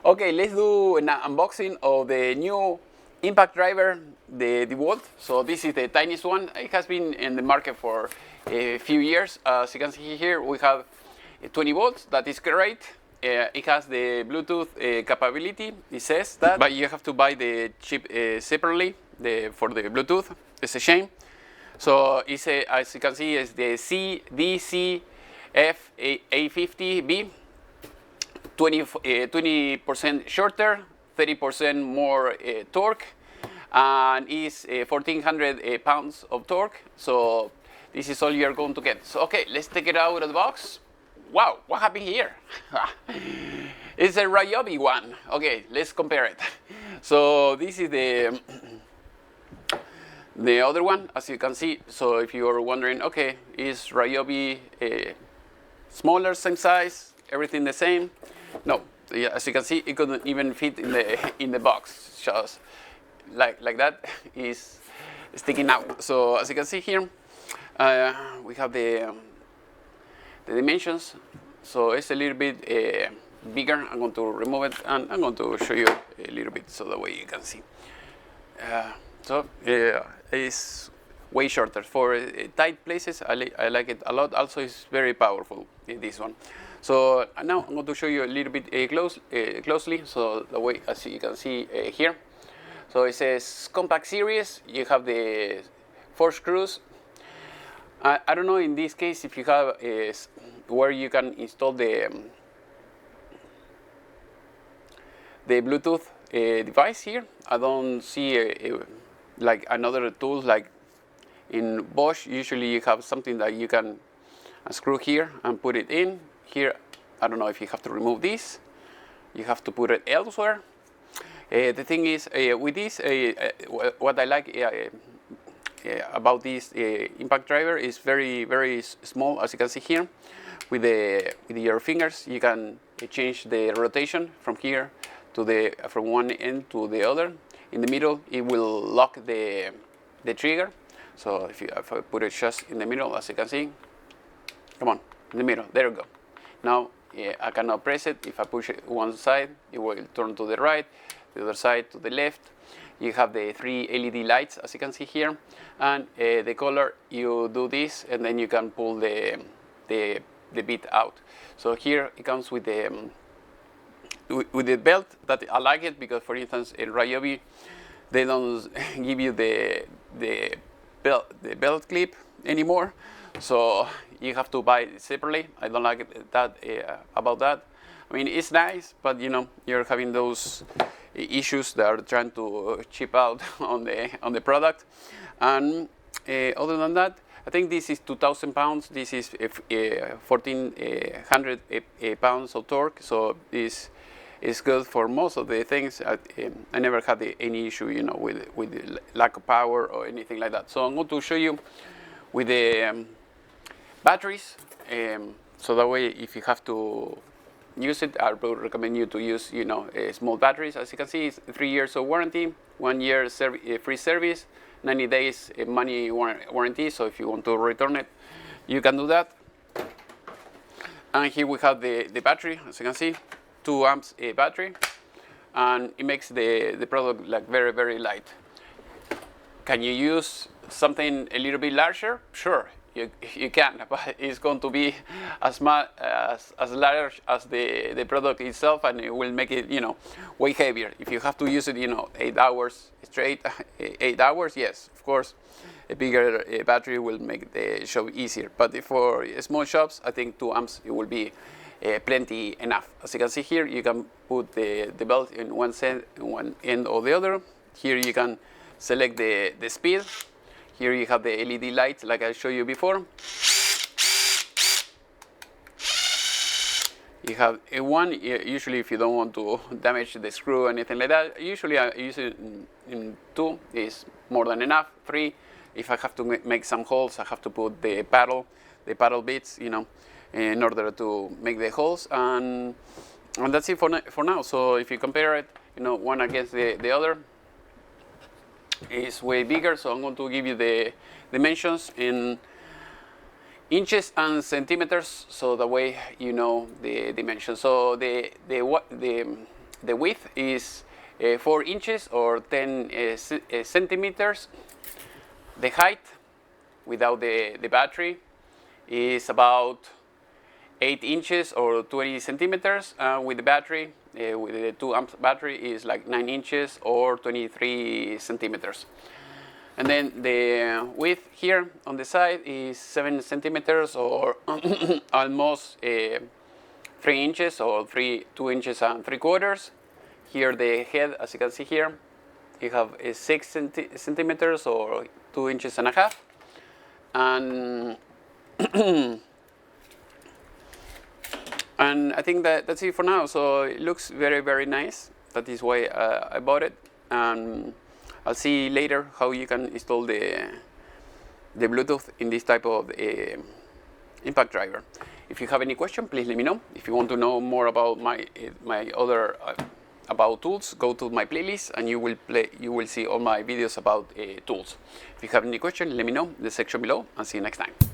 Okay, let's do an unboxing of the new impact driver, the Dewalt. So this is the tiniest one. It has been in the market for a few years. As you can see here, we have 20 volts. That is great. It has the Bluetooth capability. It says that, but you have to buy the chip separately for the Bluetooth. It's a shame. So it's as you can see, it's the dcf850b. 20% shorter, 30% more torque, and is 1400 pounds of torque. So this is all you're going to get. So okay, let's take it out of the box. Wow, what happened here? It's a Ryobi one. Okay, let's compare it. So this is the other one, as you can see. So if you're wondering, okay, is Ryobi smaller, same size, everything the same? No, as you can see, it couldn't even fit in the box. Just like that is sticking out. So as you can see here, we have the dimensions. So it's a little bit bigger. I'm going to remove it and I'm going to show you a little bit so that way you can see. It's way shorter for tight places. I like it a lot. Also, it's very powerful, this one. So now I'm going to show you a little bit closely, so the way, as you can see here. So it says compact series. You have the 4 screws. I don't know in this case if you have where you can install the Bluetooth device here. I don't see like another tool like in Bosch. Usually you have something that you can screw here and put it in. Here, I don't know if you have to remove this. You have to put it elsewhere. The thing is, with this, what I like about this impact driver is very, very small. As you can see here, with your fingers, you can change the rotation from here to from one end to the other. In the middle, it will lock the trigger. So if I put it just in the middle, as you can see, come on, in the middle, there we go. Now I cannot press it. If I push it one side, it will turn to the right, the other side to the left. You have the 3 LED lights, as you can see here, and the color, you do this, and then you can pull the bit out. So here it comes with the belt. That I like it because, for instance, in Ryobi, they don't give you the belt clip anymore. So you have to buy it separately. I don't like that about that. I mean, it's nice, but you know, you're having those issues that are trying to chip out on the product. And other than that, I think this is 2,000 pounds. This is 1,400 pounds of torque. So this is good for most of the things. I never had any issue, you know, with the lack of power or anything like that. So I'm going to show you with the batteries, so that way if you have to use it, I would recommend you to use, you know, small batteries. As you can see, it's 3 years of warranty, 1 year free service, 90 days money warranty. So if you want to return it, you can do that. And here we have the battery. As you can see, 2 amps battery, and it makes the product like very, very light. Can you use something a little bit larger? Sure, you can, but it's going to be as large as the product itself, and it will make it, you know, way heavier. If you have to use it, you know, 8 hours straight, 8 hours, yes, of course, a bigger battery will make the job easier. But for small shops, I think 2 amps, it will be plenty enough. As you can see here, you can put the belt in one end or the other. Here you can select the speed. Here you have the LED lights like I showed you before. You have one, usually if you don't want to damage the screw or anything like that, usually I use it in 2, is more than enough. 3, if I have to make some holes, I have to put the paddle bits, you know, in order to make the holes, and that's it for now. So if you compare it, you know, one against the other, is way bigger. So I'm going to give you the dimensions in inches and centimeters, so the way you know the dimensions. So the The width is 4 inches or 10 centimeters. The height without the battery is about 8 inches or 20 centimeters. With the battery, with the 2 amp battery, is like 9 inches or 23 centimeters. And then the width here on the side is 7 centimeters or almost 3 inches or 2 inches and 3/4. Here the head, as you can see here, you have 6 centimeters or 2 inches and a half. And and I think that's it for now. So it looks very, very nice. That is why I bought it. And I'll see later how you can install the Bluetooth in this type of impact driver. If you have any question, please let me know. If you want to know more about my other about tools, go to my playlist and you will see all my videos about tools. If you have any question, let me know in the section below, and see you next time.